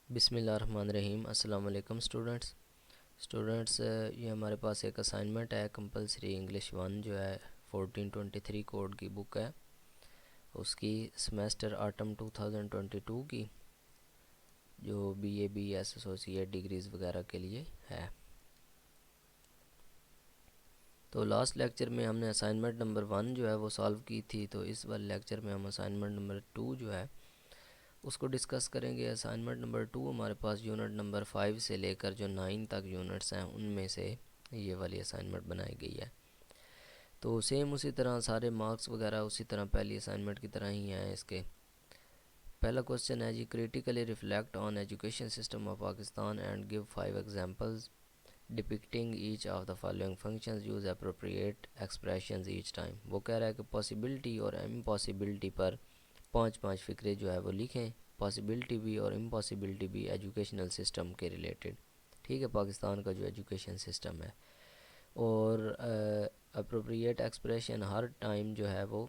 بسم اللہ الرحمن الرحیم۔ السلام علیکم اسٹوڈنٹس، یہ ہمارے پاس ایک اسائنمنٹ ہے کمپلسری انگلش 1 جو ہے 1423 کوڈ کی بک ہے، اس کی سمیسٹر آٹم 2022 کی، جو B A B S associate degrees وغیرہ کے لیے ہے۔ تو لاسٹ لیکچر میں ہم نے اسائنمنٹ نمبر 1 جو ہے وہ سالو کی تھی، تو اس والے لیکچر میں ہم اسائنمنٹ نمبر 2 جو ہے اس کو ڈسکس کریں گے۔ اسائنمنٹ نمبر 2 ہمارے پاس یونٹ نمبر 5 سے لے کر جو 9 تک یونٹس ہیں ان میں سے یہ والی اسائنمنٹ بنائی گئی ہے۔ تو سیم اسی طرح سارے مارکس وغیرہ اسی طرح پہلی اسائنمنٹ کی طرح ہی ہیں۔ اس کے پہلا کوسچن ہے جی، critically reflect on education system of Pakistan and give 5 examples depicting each of the following functions use appropriate expressions each time. وہ کہہ رہا ہے کہ پاسیبلٹی اور امپاسبلٹی پر 5 فکرے جو ہے وہ لکھیں۔ پاسیبلٹی بھی اور امپاسبلٹی بھی ایجوکیشنل سسٹم کے ریلیٹڈ، ٹھیک ہے، پاکستان کا جو ایجوکیشن سسٹم ہے۔ اور اپروپریٹ ایکسپریشن ہر ٹائم جو ہے وہ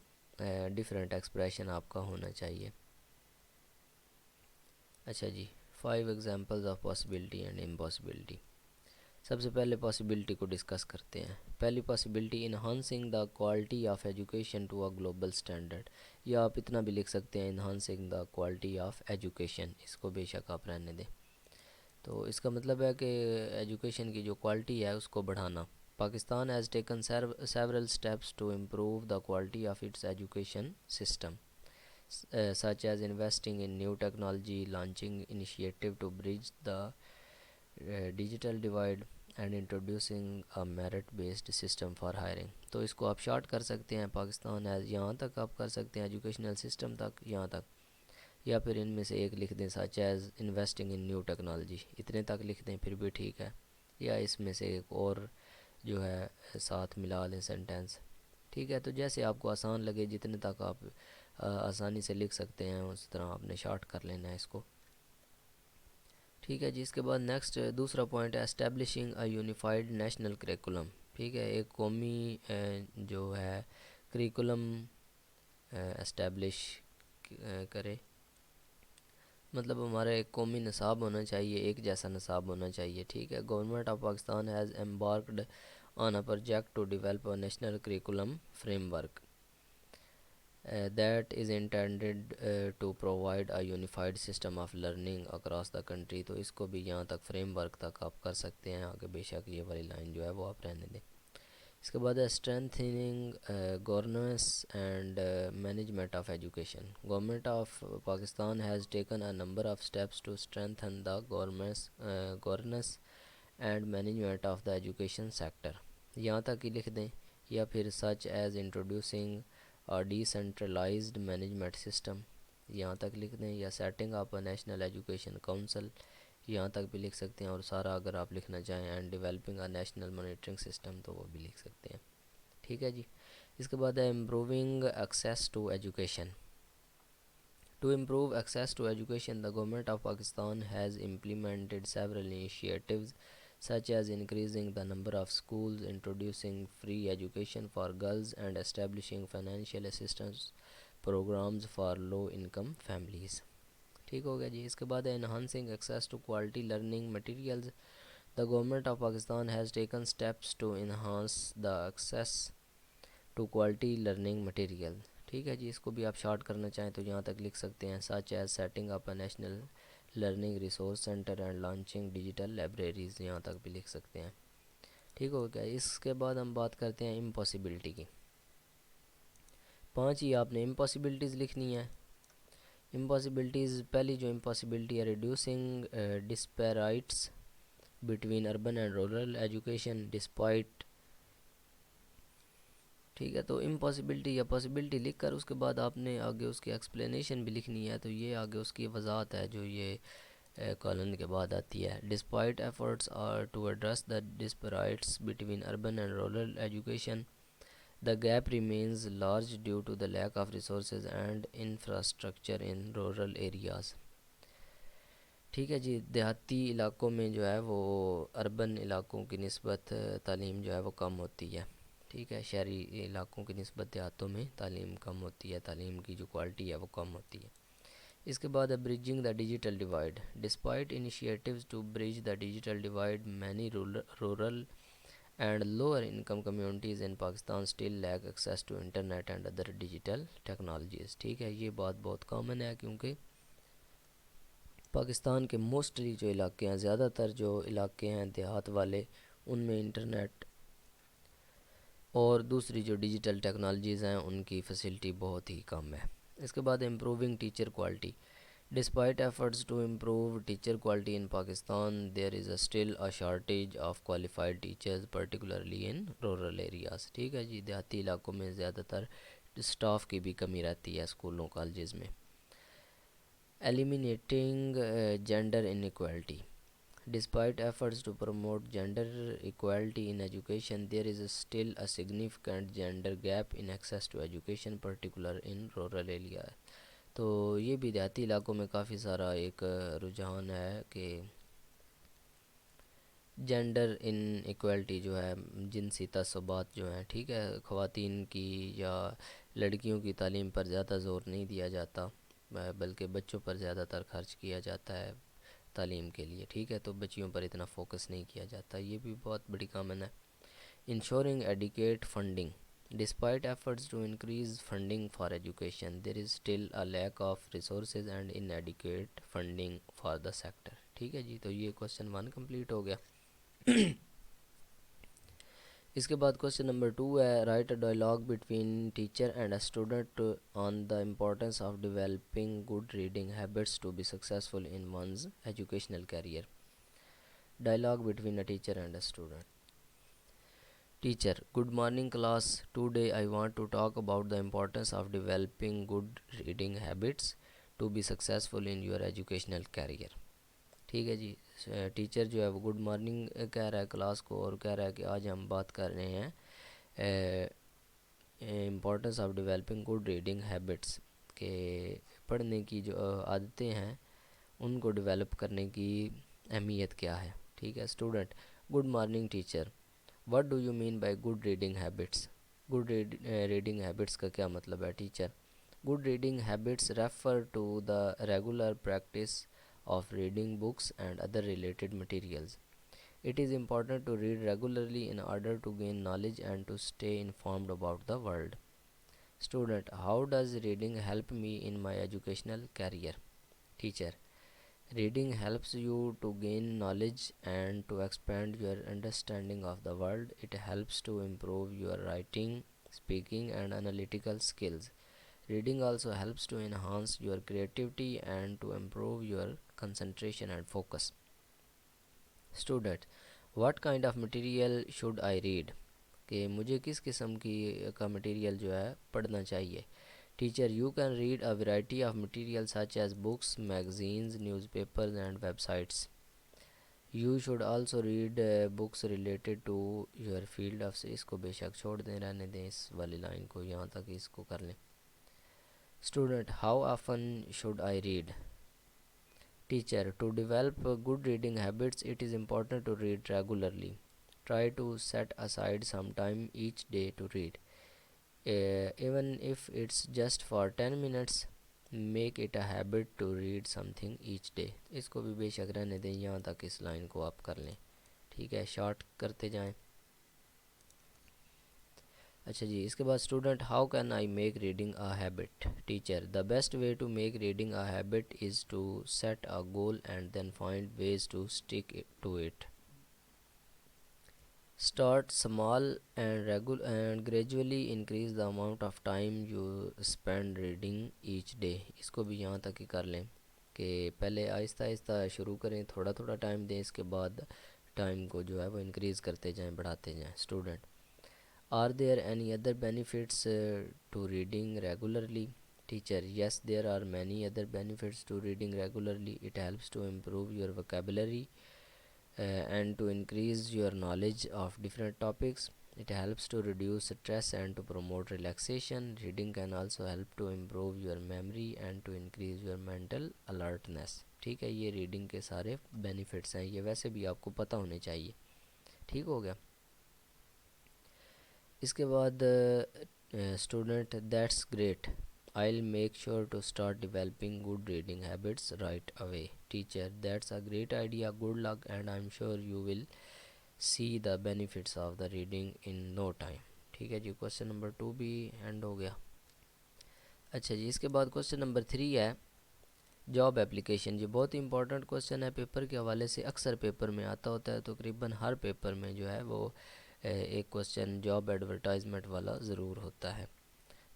ڈیفرنٹ ایکسپریشن آپ کا ہونا چاہیے۔ اچھا جی، 5 examples of possibility and impossibility. سب سے پہلے پاسیبلٹی کو ڈسکس کرتے ہیں۔ پہلی possibility, enhancing the quality of education to a global standard, یا آپ اتنا بھی لکھ سکتے ہیں enhancing the quality of education, اس کو بے شک آپ رہنے دیں۔ تو اس کا مطلب ہے کہ ایجوکیشن کی جو کوالٹی ہے اس کو بڑھانا۔ Pakistan has taken several steps to improve the quality of its education system, such as investing in new technology, launching initiative to bridge the digital divide and introducing a merit based system for hiring. تو اس کو آپ short کر سکتے ہیں، Pakistan as یہاں تک آپ کر سکتے ہیں، ایجوکیشنل سسٹم تک یہاں تک، یا پھر ان میں سے ایک لکھ دیں such as investing in new technology, اتنے تک لکھ دیں پھر بھی ٹھیک ہے، یا اس میں سے ایک اور جو ہے ساتھ ملا لیں سینٹینس، ٹھیک ہے۔ تو جیسے آپ کو آسان لگے، جتنے تک آپ آسانی سے لکھ سکتے ہیں اس طرح آپ نے شارٹ کر لینا ہے اس کو، ٹھیک ہے جی۔ اس کے بعد نیکسٹ دوسرا پوائنٹ ہے establishing a unified national curriculum, ٹھیک ہے، ایک قومی جو ہے کریکولم اسٹیبلش کرے، مطلب ہمارا ایک قومی نصاب ہونا چاہیے، ایک جیسا نصاب ہونا چاہیے، ٹھیک ہے۔ Government of Pakistan has embarked on a project to develop a national curriculum framework that is intended to provide a unified system of learning across the country۔ تو اس کو بھی یہاں تک فریم ورک تک آپ کر سکتے ہیں، آگے بے شک یہ والی لائن جو ہے وہ آپ رہنے دیں۔ اس کے بعد ہے strengthening governance and management of education. Government of Pakistan has taken a number of steps to strengthen the governance and management of the education sector, یہاں تک ہی لکھ دیں، یا پھر such as introducing decentralised management system, یہاں تک لکھ دیں، یا setting up a national education council, یہاں تک بھی لکھ سکتے ہیں، اور سارا اگر آپ لکھنا چاہیں and developing a national monitoring system تو وہ بھی لکھ سکتے ہیں، ٹھیک ہے جی۔ اس کے بعد ہے improving access to education. To improve access to education the government of Pakistan has implemented several initiatives such as increasing the number of schools, introducing free education for girls and establishing financial assistance programs for low income families، ٹھیک ہو گیا جی۔ اس کے بعد ہے enhancing access to quality learning materials۔ The government of Pakistan has taken steps to enhance the access to quality learning material, ٹھیک ہے جی۔ اس کو بھی آپ شارٹ کرنا چاہیں تو یہاں تک لکھ سکتے ہیں such as setting up a national learning resource centre and launching digital libraries, یہاں تک بھی لکھ سکتے ہیں، ٹھیک ہو گیا۔ اس کے بعد ہم بات کرتے ہیں امپاسبلٹی کی۔ 5 ہی آپ نے امپاسبلٹیز لکھنی ہے۔ امپاسبلٹیز، پہلی جو امپاسبلٹی ہے reducing disparities between urban and rural education despite, ٹھیک ہے۔ تو امپاسبلٹی یا پاسبلٹی لکھ کر اس کے بعد آپ نے آگے اس کی ایکسپلینیشن بھی لکھنی ہے، تو یہ آگے اس کی وضاحت ہے جو یہ کالن کے بعد آتی ہے۔ Despite efforts are to address the disparities between urban and rural education the gap remains large due to the lack of resources and infrastructure in rural areas, ٹھیک ہے جی۔ دیہاتی علاقوں میں جو ہے وہ اربن علاقوں کی نسبت تعلیم جو ہے وہ کم ہوتی ہے، ٹھیک ہے، شہری علاقوں کی نسبت دیہاتوں میں تعلیم کم ہوتی ہے، تعلیم کی جو کوالٹی ہے وہ کم ہوتی ہے۔ اس کے بعد ہے bridging the digital divide. Despite initiatives to bridge the digital divide, many rural and lower income communities in Pakistan still lack access to internet and other digital technologies. ٹھیک ہے، یہ بات بہت کامن ہے کیونکہ پاکستان کے موسٹلی جو علاقے ہیں، زیادہ تر جو علاقے ہیں دیہات والے، ان میں انٹرنیٹ اور دوسری جو ڈیجیٹل ٹیکنالوجیز ہیں ان کی فیسلٹی بہت ہی کم ہے. اس کے بعد improving teacher quality. Despite efforts to improve teacher quality in Pakistan, there is still a shortage of qualified teachers, particularly in rural areas. ٹھیک ہے جی، دیہاتی علاقوں میں زیادہ تر اسٹاف کی بھی کمی رہتی ہے اسکولوں کالجز میں. Eliminating gender inequality. Despite efforts to promote gender equality in education, there is still a significant gender gap in access to education, particularly in rural areas. تو یہ بھی دیہاتی علاقوں میں کافی سارا ایک رجحان ہے کہ جینڈر ان ایکوالٹی جو ہے، جنسی تعصبات جو ہیں، ٹھیک ہے، خواتین کی یا لڑکیوں کی تعلیم پر زیادہ زور نہیں دیا جاتا، بلکہ بچوں پر زیادہ تر خرچ کیا جاتا ہے تعلیم کے لیے. ٹھیک ہے، تو بچیوں پر اتنا فوکس نہیں کیا جاتا. یہ بھی بہت بڑی کامن ہے. Ensuring adequate funding. Despite efforts to increase funding for education, there is still a lack of resources and inadequate funding for the sector. ٹھیک ہے جی، تو یہ کوسچن 1 کمپلیٹ ہو گیا. اس کے بعد کوسچن نمبر 2 ہے write a dialogue between teacher and a student on the importance of developing good reading habits to be successful in one's educational career. Dialogue between a teacher and a student. Teacher, good morning class. Today I want to talk about the importance of developing good reading habits to be successful in your educational career. ٹھیک ہے جی، teacher جو ہے وہ good morning کہہ رہا ہے class کو اور کہہ رہا ہے کہ آج ہم بات کر رہے ہیں importance of developing good reading habits, کہ پڑھنے کی جو عادتیں ہیں ان کو ڈیولپ کرنے کی اہمیت کیا ہے. ٹھیک ہے. Student: good morning teacher. What do you mean by good reading habits? Good reading habits کا کیا مطلب ہے teacher? Good reading habits refer to the regular practice of reading books and other related materials. It is important to read regularly in order to gain knowledge and to stay informed about the world. Student: how does reading help me in my educational career? Teacher: reading helps you to gain knowledge and to expand your understanding of the world. It helps to improve your writing, speaking, and analytical skills. Reading also helps to enhance your creativity and to improve your concentration and focus. Student: what kind of material should I read? کہ مجھے کس قسم کا material جو ہے پڑھنا چاہیے. Teacher: you can read a variety of materials such as books, magazines, newspapers, and websites. You should also read books related to your field of. اس کو بے شک چھوڑ دیں، رہنے دیں اس والی لائن کو، یہاں تک اس کو کر لیں. Student: how often should I read? Teacher: to develop good reading habits, it is important to read regularly. Try to set aside some time each day to read. Even if it's just for 10 minutes, make it a habit to read something each day. اس کو بھی بے شک رہنے دیں، یہاں تک اس line کو آپ کر لیں. ٹھیک ہے، شارٹ کرتے جائیں. اچھا جی، اس کے بعد student: how can I make reading a habit? Teacher: the best way to make reading a habit is to set a goal and then find ways to stick to it. Start small and gradually increase the amount of time you spend reading each day. اس کو بھی یہاں تک ہی کر لیں کہ پہلے آہستہ آہستہ شروع کریں، تھوڑا تھوڑا ٹائم دیں، اس کے بعد ٹائم کو جو ہے وہ انکریز کرتے جائیں، بڑھاتے جائیں. Student: are there any other benefits to reading regularly? Teacher: yes, there are many other benefits to reading regularly. It helps to improve your vocabulary and to increase your knowledge of different topics. It helps to reduce stress and to promote relaxation. Reading can also help to improve your memory and to increase your mental alertness. ٹھیک ہے، یہ reading کے سارے benefits ہیں، یہ ویسے بھی آپ کو پتہ ہونے چاہیے. ٹھیک ہو گیا. اس کے بعد student: that's great. I'll make sure to start developing good reading habits right away. Teacher, that's a great idea. Good luck, and I'm sure you will see the benefits of the reading in no time. ٹھیک ہے جی، question number 2 بھی and ہو گیا. اچھا جی، اس کے بعد question number 3 ہے job application. یہ بہت ہی امپورٹنٹ کوشچن ہے، پیپر کے حوالے سے اکثر پیپر میں آتا ہوتا ہے. تقریباً ہر پیپر میں جو ہے وہ ایک کوشچن جاب ایڈورٹائزمنٹ والا ضرور ہوتا ہے.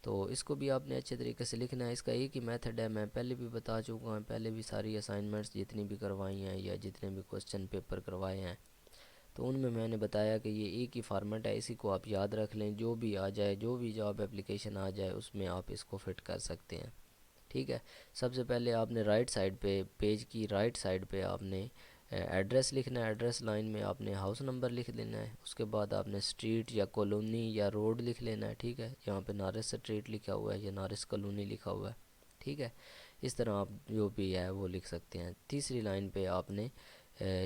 تو اس کو بھی آپ نے اچھے طریقے سے لکھنا ہے. اس کا ایک ہی میتھڈ ہے، میں پہلے بھی بتا چکا ہوں، پہلے بھی ساری اسائنمنٹس جتنی بھی کروائی ہیں یا جتنے بھی کوشچن پیپر کروائے ہیں تو ان میں نے بتایا کہ یہ ایک ہی فارمیٹ ہے، اسی کو آپ یاد رکھ لیں. جو بھی آ جائے، جو بھی جاب اپلیکیشن آ جائے اس میں آپ اس کو فٹ کر سکتے ہیں. ٹھیک ہے. سب سے پہلے آپ نے رائٹ سائڈ پہ، پیج کی رائٹ سائڈ پہ آپ نے ایڈریس لکھنا ہے. ایڈریس لائن میں آپ نے ہاؤس نمبر لکھ لینا ہے. اس کے بعد آپ نے اسٹریٹ یا کالونی یا روڈ لکھ لینا ہے. ٹھیک ہے. یہاں پہ نارس اسٹریٹ لکھا ہوا ہے یا نارس کالونی لکھا ہوا ہے. ٹھیک ہے. اس طرح آپ جو بھی ہے وہ لکھ سکتے ہیں. تیسری لائن پہ آپ نے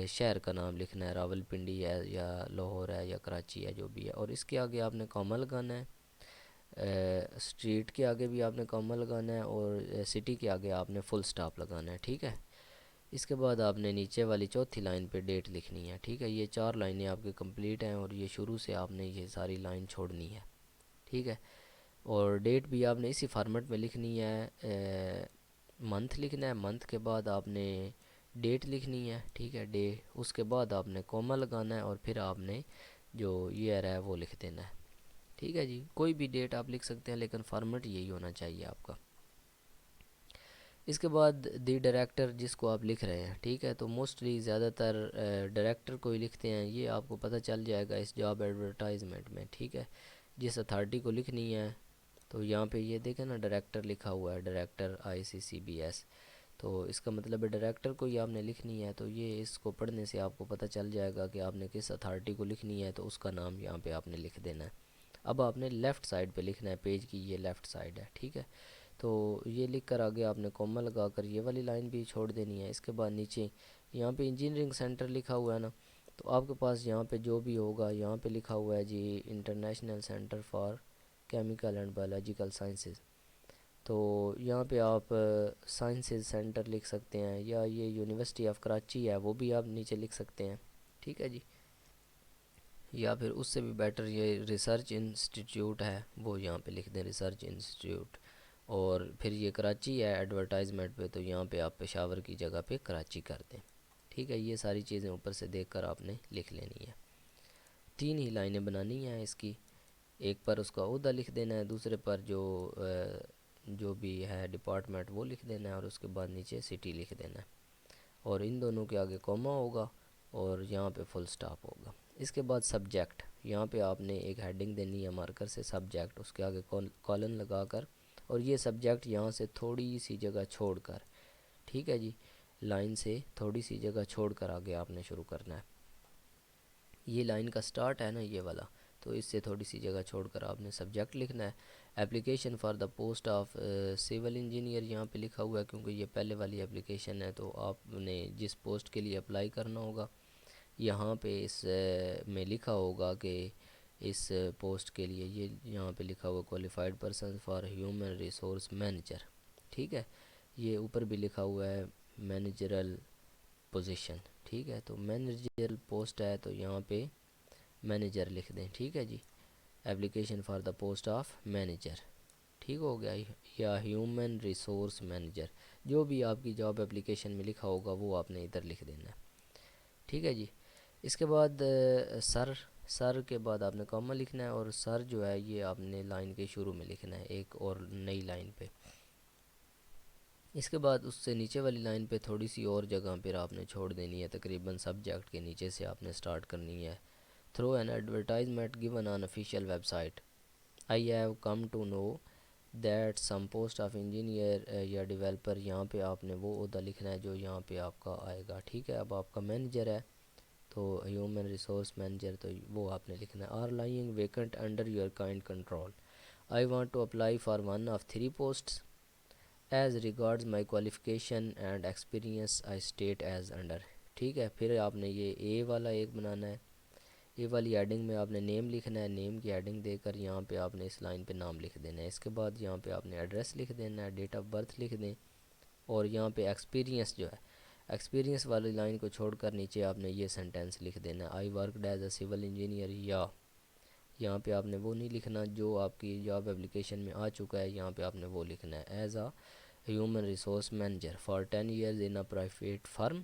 شہر کا نام لکھنا ہے، راول پنڈی ہے یا لاہور ہے یا کراچی ہے جو بھی ہے. اور اس کے آگے آپ نے کامہ لگانا ہے. اسٹریٹ کے آگے بھی آپ نے کامہ لگانا ہے اور سٹی کے آگے آپ نے فل سٹاپ لگانا ہے. ٹھیک ہے. اس کے بعد آپ نے نیچے والی چوتھی لائن پہ ڈیٹ لکھنی ہے. ٹھیک ہے. یہ 4 لائنیں آپ کی کمپلیٹ ہیں اور یہ شروع سے آپ نے یہ ساری لائن چھوڑنی ہے. ٹھیک ہے. اور ڈیٹ بھی آپ نے اسی فارمیٹ میں لکھنی ہے. منتھ لکھنا ہے. منتھ کے بعد آپ نے ڈیٹ لکھنی ہے. ٹھیک ہے. اس کے بعد آپ نے کوما لگانا ہے اور پھر آپ نے جو ایئر ہے وہ لکھ دینا ہے. ٹھیک ہے جی. کوئی بھی ڈیٹ آپ لکھ سکتے ہیں لیکن فارمیٹ یہی ہونا چاہیے آپ کا. اس کے بعد دی ڈائریکٹر جس کو آپ لکھ رہے ہیں. ٹھیک ہے. تو موسٹلی زیادہ تر ڈائریکٹر کو ہی لکھتے ہیں. یہ آپ کو پتہ چل جائے گا اس جاب ایڈورٹائزمنٹ میں. ٹھیک ہے. جس اتھارٹی کو لکھنی ہے تو یہاں پہ یہ دیکھیں نا ڈائریکٹر لکھا ہوا ہے، ڈائریکٹر ICCBS. تو اس کا مطلب ہے ڈائریکٹر کو ہی آپ نے لکھنی ہے. تو یہ اس کو پڑھنے سے آپ کو پتہ چل جائے گا کہ آپ نے کس اتھارٹی کو لکھنی ہے، تو اس کا نام یہاں پہ آپ نے لکھ دینا ہے. اب آپ نے لیفٹ سائڈ پہ لکھنا ہے، پیج کی یہ لیفٹ سائڈ ہے. ٹھیک ہے. تو یہ لکھ کر آگے آپ نے کوما لگا کر یہ والی لائن بھی چھوڑ دینی ہے. اس کے بعد نیچے یہاں پہ انجینئرنگ سینٹر لکھا ہوا ہے نا، تو آپ کے پاس یہاں پہ جو بھی ہوگا یہاں پہ لکھا ہوا ہے جی international centre for chemical and biological sciences. تو یہاں پہ آپ سائنسز سینٹر لکھ سکتے ہیں یا یہ یونیورسٹی آف کراچی ہے وہ بھی آپ نیچے لکھ سکتے ہیں. ٹھیک ہے جی. یا پھر اس سے بھی بیٹر یہ ریسرچ انسٹیٹیوٹ ہے وہ یہاں پہ لکھ دیں، ریسرچ انسٹیٹیوٹ. اور پھر یہ کراچی ہے ایڈورٹائزمنٹ پہ، تو یہاں پہ آپ پشاور کی جگہ پہ کراچی کر دیں. ٹھیک ہے. یہ ساری چیزیں اوپر سے دیکھ کر آپ نے لکھ لینی ہے. 3 ہی لائنیں بنانی ہیں اس کی. ایک پر اس کا عہدہ لکھ دینا ہے، دوسرے پر جو بھی ہے ڈپارٹمنٹ وہ لکھ دینا ہے، اور اس کے بعد نیچے سٹی لکھ دینا ہے. اور ان دونوں کے آگے کوما ہوگا اور یہاں پہ فل سٹاپ ہوگا. اس کے بعد سبجیکٹ، یہاں پہ آپ نے ایک ہیڈنگ دینی ہے مارکر سے سبجیکٹ، اس کے آگے کالن لگا کر، اور یہ سبجیکٹ یہاں سے تھوڑی سی جگہ چھوڑ کر، ٹھیک ہے جی، لائن سے تھوڑی سی جگہ چھوڑ کر آگے آپ نے شروع کرنا ہے. یہ لائن کا سٹارٹ ہے نا یہ والا، تو اس سے تھوڑی سی جگہ چھوڑ کر آپ نے سبجیکٹ لکھنا ہے. Application for the post of civil engineer یہاں پہ لکھا ہوا ہے کیونکہ یہ پہلے والی اپلیکیشن ہے. تو آپ نے جس پوسٹ کے لیے اپلائی کرنا ہوگا یہاں پہ اس میں لکھا ہوگا کہ اس پوسٹ کے لیے یہ یہاں پہ لکھا ہوا qualified person for human resource manager. ٹھیک ہے. یہ اوپر بھی لکھا ہوا ہے مینیجرل پوزیشن. ٹھیک ہے. تو مینیجرل پوسٹ ہے تو یہاں پہ مینیجر لکھ دیں. ٹھیک ہے جی. Application for the post of manager, ٹھیک ہو گیا، یا ہیومن ریسورس مینیجر، جو بھی آپ کی جاب اپلیکیشن میں لکھا ہوگا وہ آپ نے ادھر لکھ دینا ہے. ٹھیک ہے جی. اس کے بعد سر کے بعد آپ نے کامہ لکھنا ہے، اور سر جو ہے یہ آپ نے لائن کے شروع میں لکھنا ہے ایک اور نئی لائن پہ. اس کے بعد اس سے نیچے والی لائن پہ تھوڑی سی اور جگہ پھر آپ نے چھوڑ دینی ہے، تقریباً سبجیکٹ کے نیچے سے آپ نے سٹارٹ کرنی ہے. Through an advertisement given on official website I have come to know that some post of engineer یا ڈیولپر، یہاں پہ آپ نے وہ عہدہ لکھنا ہے جو یہاں پہ آپ کا آئے گا. ٹھیک ہے. اب آپ کا مینیجر ہے تو ہیومن ریسورس مینیجر، تو وہ آپ نے لکھنا ہے. are lying vacant under your kind control. I want to apply for one of 3 posts. As regards my qualification and experience I state as under. ٹھیک ہے. پھر آپ نے یہ اے والا ایک بنانا ہے. یہ والی ایڈنگ میں آپ نے نیم لکھنا ہے، نیم کی ایڈنگ دے کر یہاں پہ آپ نے اس لائن پہ نام لکھ دینا ہے. اس کے بعد یہاں پہ آپ نے ایڈریس لکھ دینا ہے، ڈیٹ آف برتھ لکھ دیں، اور یہاں پہ ایکسپیرینس جو ہے، ایکسپیرینس والی لائن کو چھوڑ کر نیچے آپ نے یہ سینٹینس لکھ دینا ہے، I worked as a civil engineer. یا یہاں پہ آپ نے وہ نہیں لکھنا جو آپ کی جاب اپلیکیشن میں آ چکا ہے، یہاں پہ آپ نے وہ لکھنا ہے as a human resource manager for 10 years in a private firm.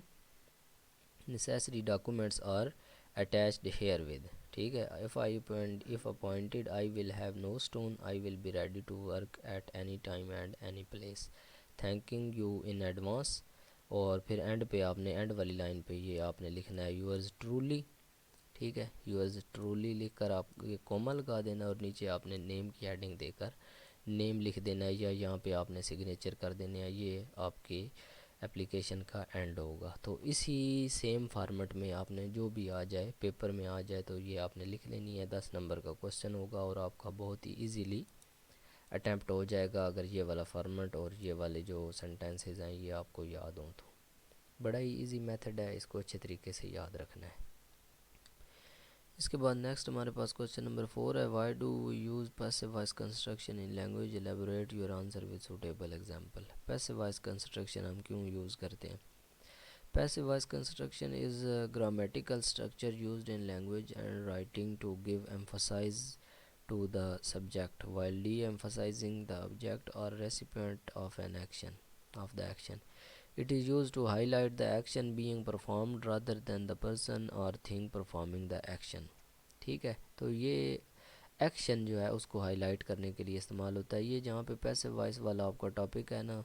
Necessary documents are attached herewith. ٹھیک ہے. if appointed I will have no stone. I will be ready to work at any time and any place. thanking you in advance. اور پھر and پہ آپ نے and والی line پہ یہ آپ نے لکھنا ہے yours truly. ٹھیک ہے. yours truly لکھ کر آپ یہ کوما لگا دینا، اور نیچے آپ نے نیم کی ہیڈنگ دے کر نیم لکھ دینا ہے، یا یہاں پہ آپ نے سگنیچر کر دینا ہے. یہ آپ کی اپلیکیشن کا اینڈ ہوگا. تو اسی سیم فارمیٹ میں آپ نے جو بھی آ جائے پیپر میں آ جائے تو یہ آپ نے لکھ لینی ہے. 10 نمبر کا کوسچن ہوگا اور آپ کا بہت ہی ایزیلی اٹیمپٹ ہو جائے گا اگر یہ والا فارمیٹ اور یہ والے جو سینٹینسز ہیں یہ آپ کو یاد ہوں تو. بڑا ہی ایزی میتھڈ ہے، اس کو اچھے طریقے سے یاد رکھنا ہے. اس کے بعد نیکسٹ ہمارے پاس کوسچن نمبر 4 ہے، why do we use passive voice construction in language, elaborate your answer with suitable example. Passive voice construction ہم کیوں یوز کرتے ہیں؟ Passive voice construction is grammatical structure used in language and writing to give emphasis to the subject while de-emphasizing the object or recipient of an action of the action. It is used to highlight the action being performed rather than the person or thing performing the action. ٹھیک ہے. تو یہ action جو ہے اس کو high light کرنے کے لیے استعمال ہوتا ہے. یہ جہاں پہ پیسو وائس والا آپ کا ٹاپک ہے نا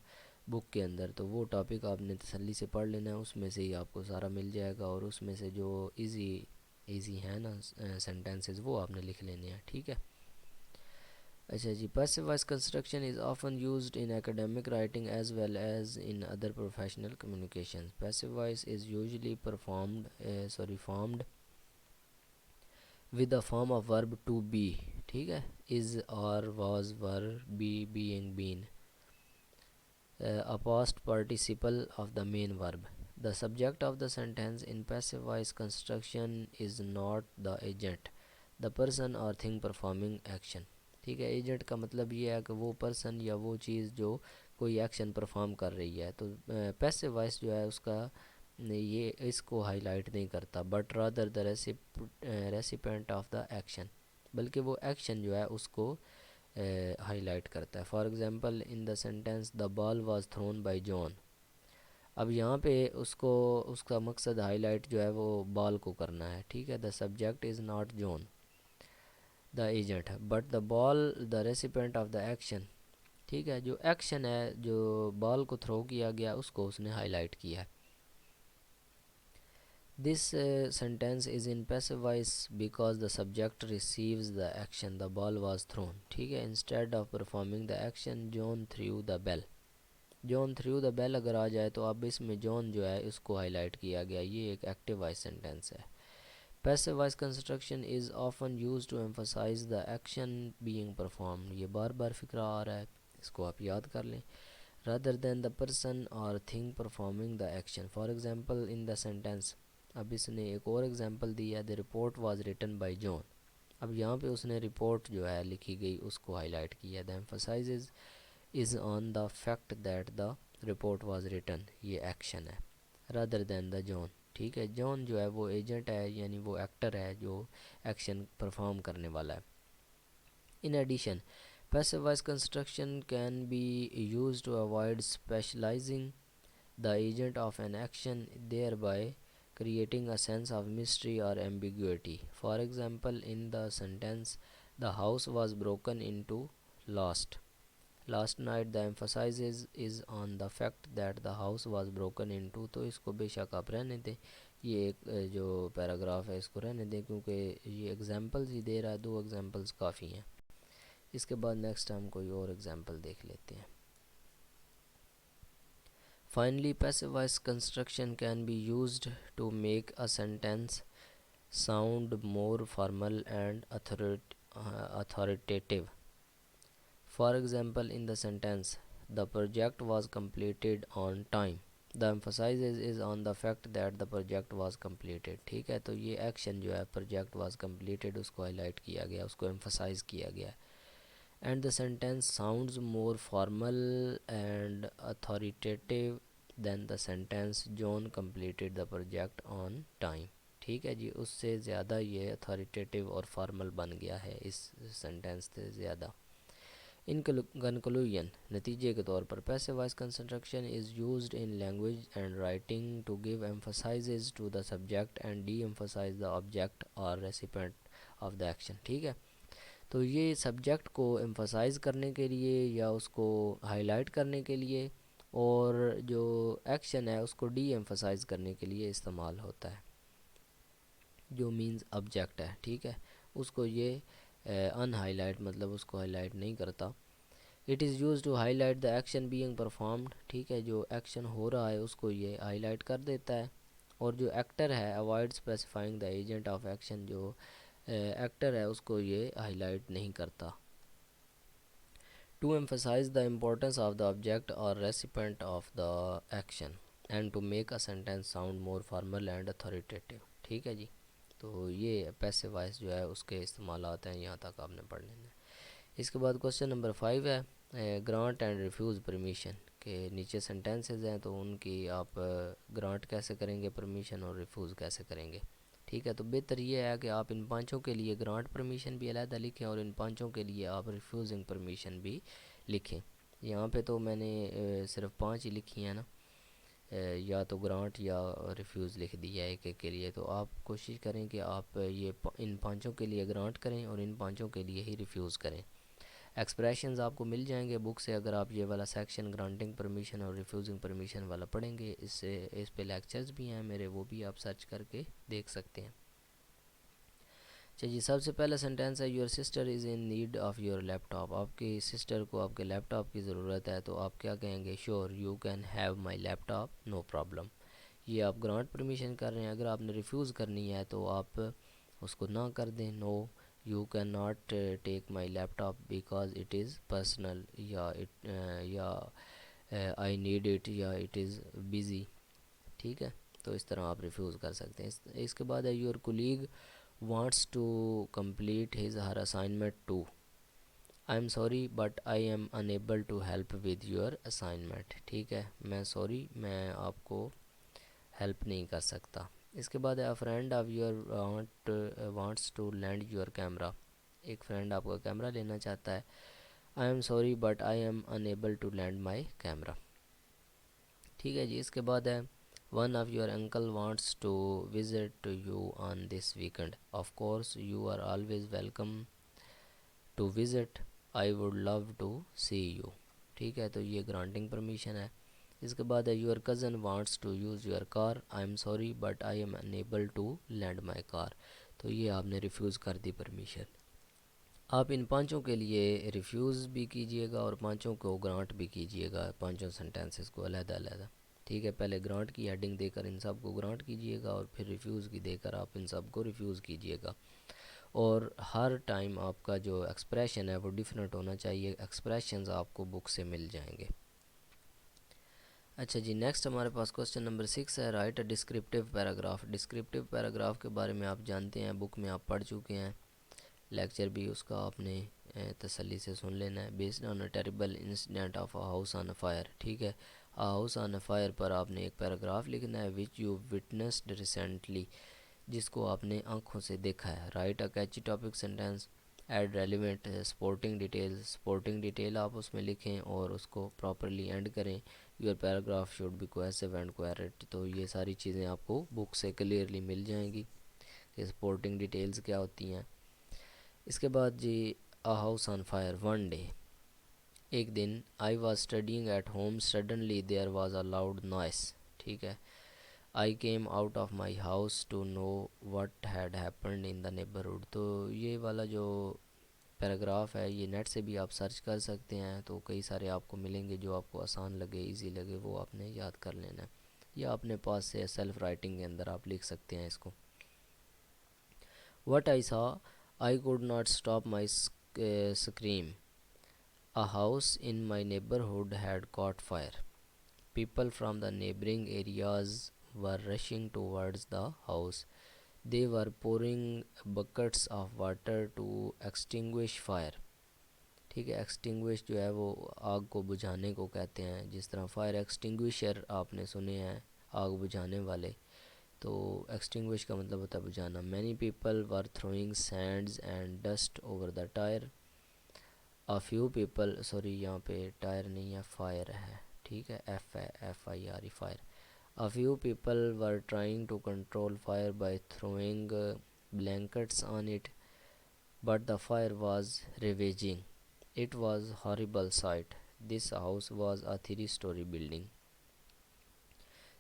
بک کے اندر، تو وہ ٹاپک آپ نے تسلی سے پڑھ لینا ہے، اس میں سے ہی آپ کو سارا مل جائے گا، اور اس میں سے جو ایزی ہیں نا سینٹینسز وہ آپ نے لکھ لینے ہیں. ٹھیک ہے. اچھا جی. Passive voice construction is often used in academic writing as well as in other professional communication. Passive voice is usually formed with a form of verb to be. ٹھیک ہے. is or was were be being been, a past participle of the main verb. The subject of the sentence in passive voice construction is not the agent, the person or thing performing action. ٹھیک ہے. Agent کا مطلب یہ ہے کہ وہ person یا وہ چیز جو کوئی ایکشن پرفارم کر رہی ہے. تو پیسو وائس جو ہے اس کا یہ اس کو ہائی لائٹ نہیں کرتا، but rather the recipient of the action, بلکہ وہ ایکشن جو ہے اس کو ہائی لائٹ کرتا ہے. For example in the sentence the ball was thrown by John. اب یہاں پہ اس کا مقصد ہائی لائٹ جو ہے وہ بال کو کرنا ہے. ٹھیک ہے. The subject is not John the agent but the ball the recipient of the action. ٹھیک ہے. جو ایکشن ہے جو بال کو تھرو کیا گیا اس کو اس نے ہائی لائٹ کیا ہے. This sentence is in passive voice because the subject receives the action the ball was thrown. ٹھیک ہے. Instead of performing the action John threw the bell. John threw the bell اگر آ جائے تو اب اس میں جون جو ہے اس کو ہائی لائٹ کیا گیا. یہ ایک ایکٹیو وائس سینٹینس ہے. Passive voice construction is often used to emphasize the action being performed. یہ بار بار فکرہ آ رہا ہے، اس کو آپ یاد کر لیں. Rather than the person or thing performing the action. For example in the sentence. اب اس نے ایک اور ایگزامپل دی ہے، the report was written by John. اب یہاں پہ اس نے رپورٹ جو ہے لکھی گئی اس کو ہائی لائٹ کیا. the emphasis is on the fact that the report was written. یہ ایکشن ہے rather than the John. ٹھیک ہے. جون جو ہے وہ ایجنٹ ہے، یعنی وہ ایکٹر ہے جو ایکشن پرفارم کرنے والا ہے. In addition, passive voice construction can be used to avoid specializing the agent of an action, thereby creating a sense of mystery or ambiguity. For example, in the sentence, the house was broken into last night, the emphasis is on the fact that the house was broken into. تو اس کو بے شک آپ رہنے دیں، یہ ایک جو پیراگراف ہے اس کو رہنے دیں کیونکہ یہ ایگزامپلز ہی دے رہا ہے، 2 ایگزامپلز کافی ہیں. اس کے بعد نیکسٹ ہم کوئی اور ایگزامپل دیکھ لیتے ہیں. Finally, passive voice construction can be used to make a sentence sound more formal and authoritative. For example, in the sentence, the project was completed on time. The emphasizes is on the fact that the project was completed. ٹھیک ہے، تو یہ action جو ہے project was completed اس کو high light کیا گیا، اس کو ایمفسائز کیا گیا. And the sentence sounds more formal and authoritative than the sentence John completed the project on time. ٹھیک ہے جی، اس سے زیادہ یہ اتھارٹیٹیو اور فارمل بن گیا ہے اس سینٹینس سے زیادہ. ان کنکلوژن، نتیجے کے طور پر passive voice construction is used in language and writing to give emphasises to the subject and deemphasise the object or recipient of the action. ٹھیک ہے، تو یہ سبجیکٹ کو ایمفسائز کرنے کے لیے یا اس کو ہائی لائٹ کرنے کے لیے، اور جو ایکشن ہے اس کو ڈی ایمفسائز کرنے کے لیے استعمال ہوتا ہے، جو مینز آبجیکٹ ہے. ٹھیک ہے، اس کو یہ ان ہائی لائٹ، مطلب اس کو ہائی لائٹ نہیں کرتا. It is use to highlight the action being performed. ٹھیک ہے، جو ایکشن ہو رہا ہے اس کو یہ ہائی لائٹ کر دیتا ہے. اور جو ایکٹر ہے avoid specifying the agent of action, جو ایکٹر ہے اس کو یہ ہائی لائٹ نہیں کرتا. To emphasise the importance of the object or recipient of the action and to make a sentence sound more formal and authoritative. ٹھیک ہے جی، تو یہ پیسو وائس جو ہے اس کے استعمالات ہیں، یہاں تک آپ نے پڑھ لینا ہے. اس کے بعد کوشچن نمبر 5 ہے گرانٹ اینڈ ریفیوز پرمیشن، کہ نیچے سینٹینسز ہیں تو ان کی آپ گرانٹ کیسے کریں گے پرمیشن، اور ریفیوز کیسے کریں گے. ٹھیک ہے، تو بہتر یہ ہے کہ آپ ان پانچوں کے لیے گرانٹ پرمیشن بھی علیحدہ لکھیں اور ان پانچوں کے لیے آپ ریفیوزنگ پرمیشن بھی لکھیں. یہاں پہ تو میں نے صرف 5 ہی لکھی ہیں نا، یا تو گرانٹ یا ریفیوز لکھ دیا ہے ایک ایک کے لیے. تو آپ کوشش کریں کہ آپ یہ ان پانچوں کے لیے گرانٹ کریں اور ان پانچوں کے لیے ہی ریفیوز کریں. ایکسپریشنز آپ کو مل جائیں گے بک سے، اگر آپ یہ والا سیکشن گرانٹنگ پرمیشن اور ریفیوزنگ پرمیشن والا پڑھیں گے. اس پہ لیکچرز بھی ہیں میرے، وہ بھی آپ سرچ کر کے دیکھ سکتے ہیں. چلیے، سب سے پہلا سینٹینس ہے your sister is in need of your laptop. آپ کی سسٹر کو آپ کے لیپ ٹاپ کی ضرورت ہے، تو آپ کیا کہیں گے؟ Sure you can have my laptop, no problem. یہ آپ گرانٹ پرمیشن کر رہے ہیں. اگر آپ نے ریفیوز کرنی ہے تو آپ اس کو نہ کر دیں، no you can not take my laptop because it is personal, یا آئی نیڈ اٹ، یا اٹ از بیزی. ٹھیک ہے، تو اس طرح آپ ریفیوز کر سکتے ہیں. اس کے بعد ہے your colleague wants to complete his her assignment too. I am sorry but I am unable to help with your assignment. ٹھیک ہے، میں سوری، میں آپ کو ہیلپ نہیں کر سکتا. اس کے بعد ہے a friend of your wants to lend your camera. ایک فرینڈ آپ کا کیمرہ لینا چاہتا ہے. I am sorry but I am unable to lend my camera. ٹھیک ہے جی. اس کے بعد ہے one of your uncle wants to visit you on this weekend. Of course you are always welcome to visit. I would love to see you. ٹھیک ہے، تو یہ گرانٹنگ پرمیشن ہے. اس کے بعد ہے your cousin wants to use your car. I am sorry but I am unable to lend my car. تو یہ آپ نے ریفیوز کر دی پرمیشن. آپ ان پانچوں کے لیے ریفیوز بھی کیجئے گا اور پانچوں کو گرانٹ بھی کیجئے گا، پانچوں سینٹینسز کو علیحدہ علیحدہ. ٹھیک ہے، پہلے گرانٹ کی ہیڈنگ دے کر ان سب کو گرانٹ کیجئے گا، اور پھر ریفیوز کی دے کر آپ ان سب کو ریفیوز کیجئے گا. اور ہر ٹائم آپ کا جو ایکسپریشن ہے وہ ڈیفرنٹ ہونا چاہیے. ایکسپریشنز آپ کو بک سے مل جائیں گے. اچھا جی، نیکسٹ ہمارے پاس کوسچن نمبر 6 ہے write a descriptive paragraph. Descriptive paragraph کے بارے میں آپ جانتے ہیں، بک میں آپ پڑھ چکے ہیں، لیکچر بھی اس کا آپ نے تسلی سے سن لینا ہے. Based on a terrible incident of a house on a fire. ٹھیک ہے، ہاؤس آن اے فائر پر آپ نے ایک پیراگراف لکھنا ہے وچ یو وٹنسڈ ریسنٹلی، جس کو آپ نے آنکھوں سے دیکھا ہے. Write a catchy topic sentence, add relevant supporting detail. Supporting detail آپ اس میں لکھیں اور اس کو پراپرلی اینڈ کریں. Your paragraph should be cohesive and coherent. تو یہ ساری چیزیں آپ کو بک سے کلیئرلی مل جائیں گی کہ سپورٹنگ ڈیٹیلز کیا ہوتی ہیں. اس کے بعد جی a house on fire. One day, ایک دن. I was studying at home suddenly there was a loud noise. ٹھیک ہے، I came out of my house to know what had happened in the neighbourhood. تو یہ والا جو paragraph ہے یہ نیٹ سے بھی آپ سرچ کر سکتے ہیں، تو کئی سارے آپ کو ملیں گے جو آپ کو آسان لگے، ایزی لگے، وہ آپ نے یاد کر لینا ہے، یا اپنے پاس سے سیلف رائٹنگ کے اندر آپ لکھ سکتے ہیں اس کو. وٹ آئی سا I could not stop my scream. A house in my neighborhood had caught fire. ٹھیک ہے، A house in my neighborhood had caught fire. A house in my neighborhood had caught fire. A house in my neighborhood had caught fire. ٹھیک ہے، تو یہ People from the neighboring areas were rushing towards the house. They were pouring buckets of water to extinguish fire. ٹھیک ہے، ایکسٹنگوش جو ہے وہ آگ کو بجھانے کو کہتے ہیں. جس طرح فائر ایکسٹنگوشر آپ نے سنے ہیں، آگ بجھانے والے، تو ایکسٹنگوش کا مطلب ہوتا ہے بجھانا. Many people were throwing sands and dust over the tyre. Few people, sorry یہاں پہ ٹائر نہیں ہے، فائر ہے. ٹھیک ہے، ایف ہے، F I R E, fire. Few people were trying to control fire by throwing blankets on it, but the fire was ravaging. It was horrible sight. This house was a three-story building.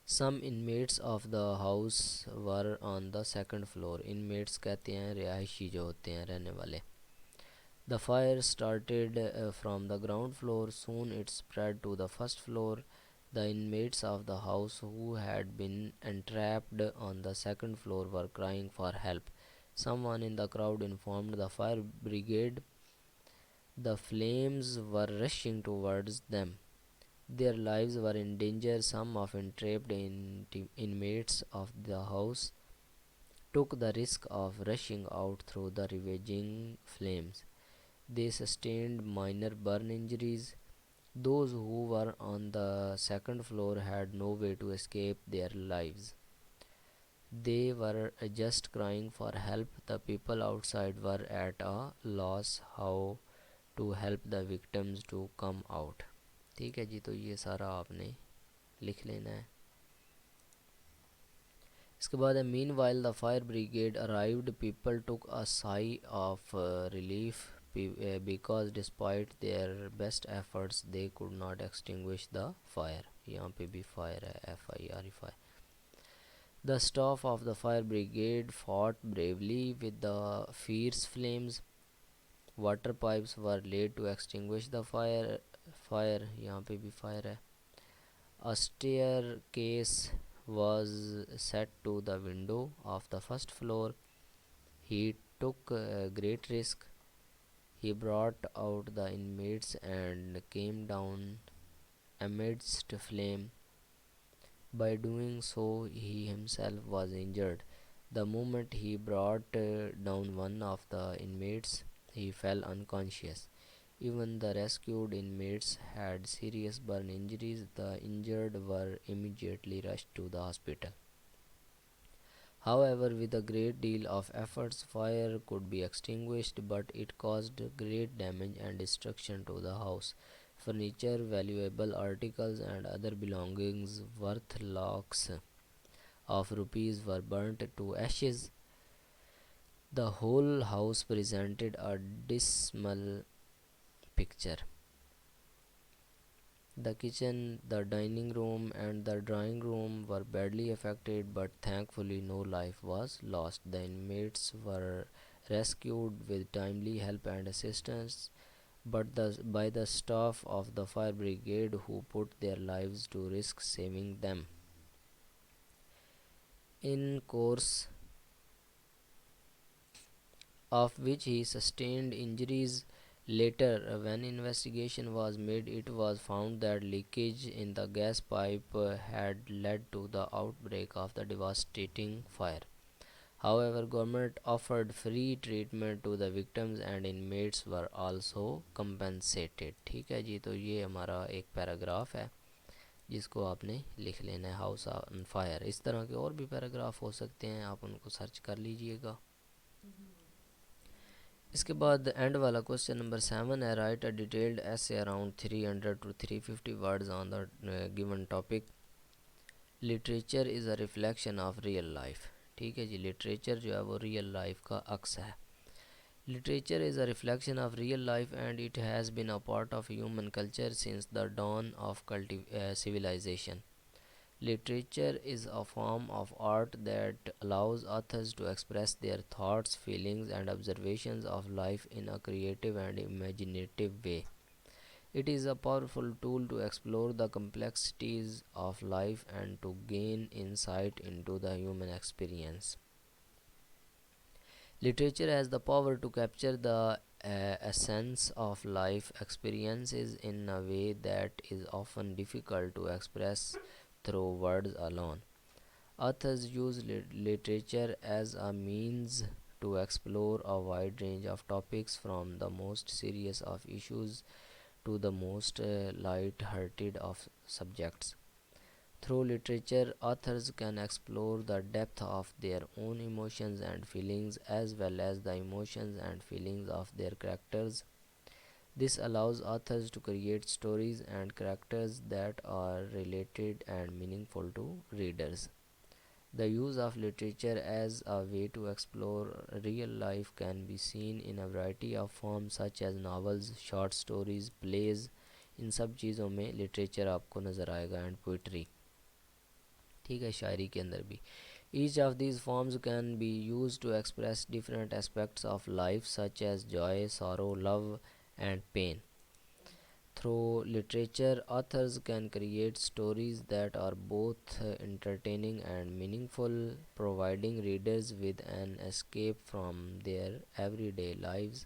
Some inmates of the house were on the second floor. Inmates کہتے ہیں رہائشی جو ہوتے ہیں، رہنے والے. The fire started from the ground floor. Soon it spread to the first floor. The inmates of the house who had been entrapped on the second floor were crying for help. Someone in the crowd informed the fire brigade. The flames were rushing towards them. Their lives were in danger. Some of entrapped inmates of the house took the risk of rushing out through the ravaging flames. They sustained minor burn injuries. Those who were on the second floor had no way to escape their lives. They were just crying for help. The people outside were at a loss how to help the victims to come out. ٹھیک ہے جی، تو یہ سارا آپ نے لکھ لینا ہے. اس کے بعد ہے meanwhile the fire brigade arrived people took a sigh of relief because despite their best efforts they could not extinguish the fire. یہاں پہ بھی فائر ہے، F I R E, fire. The staff of the fire brigade fought bravely with the fierce flames. Water pipes were laid to extinguish the fire. یہاں پہ بھی fire ہے. A staircase was set to the window of the first floor. He took a great risk. He brought out the inmates and came down amidst flame. By doing so, he himself was injured. The moment he brought down one of the inmates, he fell unconscious. Even the rescued inmates had serious burn injuries. The injured were immediately rushed to the hospital. However, with a great deal of efforts, fire could be extinguished, but it caused great damage and destruction to the house. Furniture, valuable articles, and other belongings worth lakhs of rupees were burnt to ashes. The whole house presented a dismal picture. The kitchen, the dining room, and the drawing room were badly affected, but thankfully no life was lost. The inmates were rescued with timely help and assistance, but by the staff of the fire brigade who put their lives to risk saving them. In course of which he sustained injuries. Later, when investigation was made, it was found that leakage in the gas pipe had led to the outbreak of the devastating fire. However, government offered free treatment to the victims and inmates were also compensated. ٹھیک ہے جی، تو یہ ہمارا ایک paragraph ہے جس کو آپ نے لکھ لینا ہے، ہاؤس آن فائر. اس طرح کے اور بھی پیراگراف ہو سکتے ہیں، آپ ان کو سرچ کر لیجئے گا. اس کے بعد اینڈ والا کوسچن نمبر 7 ہے، رائٹ اے ڈیٹیلڈ ایسے around 300 to 350 words on the given topic. Literature is a reflection of real life. ٹھیک ہے جی، لٹریچر جو ہے وہ ریئل لائف کا عکس ہے. Literature is a reflection of real life and it has been a part of human culture since the dawn of civilization. Literature is a form of art that allows authors to express their thoughts, feelings, and observations of life in a creative and imaginative way. It is a powerful tool to explore the complexities of life and to gain insight into the human experience. Literature has the power to capture the essence of life experiences in a way that is often difficult to express through words alone. Authors use literature as a means to explore a wide range of topics, from the most serious of issues to the most light-hearted of subjects. Through literature, authors can explore the depth of their own emotions and feelings as well as the emotions and feelings of their characters. This allows authors to create stories and characters that are related and meaningful to readers. The use of literature as a way to explore real life can be seen in a variety of forms such as novels, short stories, plays. ان سب چیزوں میں literature آپ کو نظر آئے گا، and poetry, ٹھیک ہے، شاعری کے اندر بھی. Each of these forms can be use to express different aspects of life such as joy, sorrow, love and pain. Through literature, authors can create stories that are both entertaining and meaningful, providing readers with an escape from their everyday lives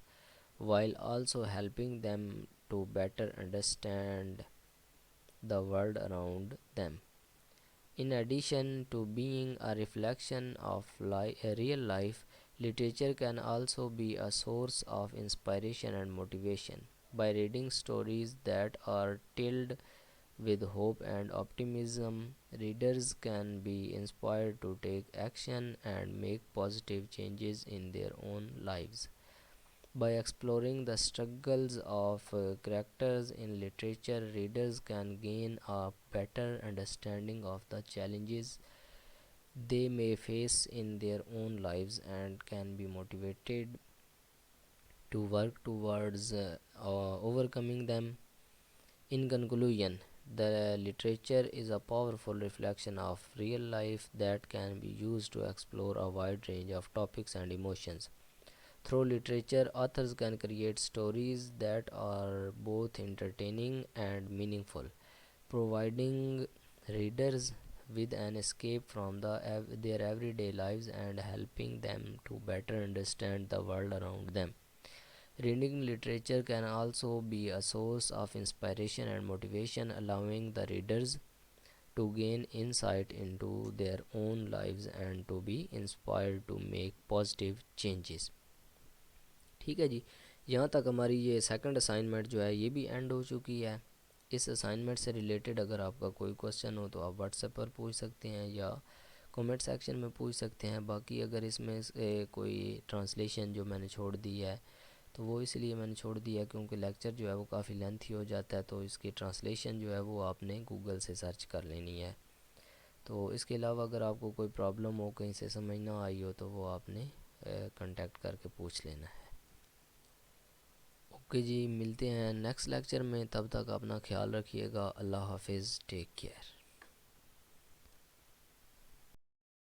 while also helping them to better understand the world around them. In addition to being a reflection of real life, literature can also be a source of inspiration and motivation. By reading stories that are filled with hope and optimism, readers can be inspired to take action and make positive changes in their own lives. By exploring the struggles of characters in literature, readers can gain a better understanding of the challenges they may face in their own lives and can be motivated to work towards overcoming them. In conclusion, the literature is a powerful reflection of real life that can be used to explore a wide range of topics and emotions. Through literature, authors can create stories that are both entertaining and meaningful, providing readers with an escape from their everyday lives and helping them to better understand the world around them. Reading literature can also be a source of inspiration and motivation, allowing the readers to gain insight into their own lives and to be inspired to make positive changes. ٹھیک ہے جی، یہاں تک ہماری یہ second assignment جو ہے یہ بھی اینڈ ہو چکی ہے. اس اسائنمنٹ سے ریلیٹڈ اگر آپ کا کوئی کوسچن ہو تو آپ واٹس ایپ پر پوچھ سکتے ہیں یا کومنٹ سیکشن میں پوچھ سکتے ہیں. باقی اگر اس میں کوئی ٹرانسلیشن جو میں نے چھوڑ دی ہے تو وہ اس لیے میں نے چھوڑ دی ہے کیونکہ لیکچر جو ہے وہ کافی لینتھی ہو جاتا ہے، تو اس کی ٹرانسلیشن جو ہے وہ آپ نے گوگل سے سرچ کر لینی ہے. تو اس کے علاوہ اگر آپ کو کوئی پرابلم ہو، کہیں سے سمجھ نہ آئی ہو، تو وہ آپ نے کانٹیکٹ کر کے پوچھ لینا ہے. اوکے جی، ملتے ہیں نیکسٹ لیکچر میں، تب تک اپنا خیال رکھیے گا. اللہ حافظ، ٹیک کیئر.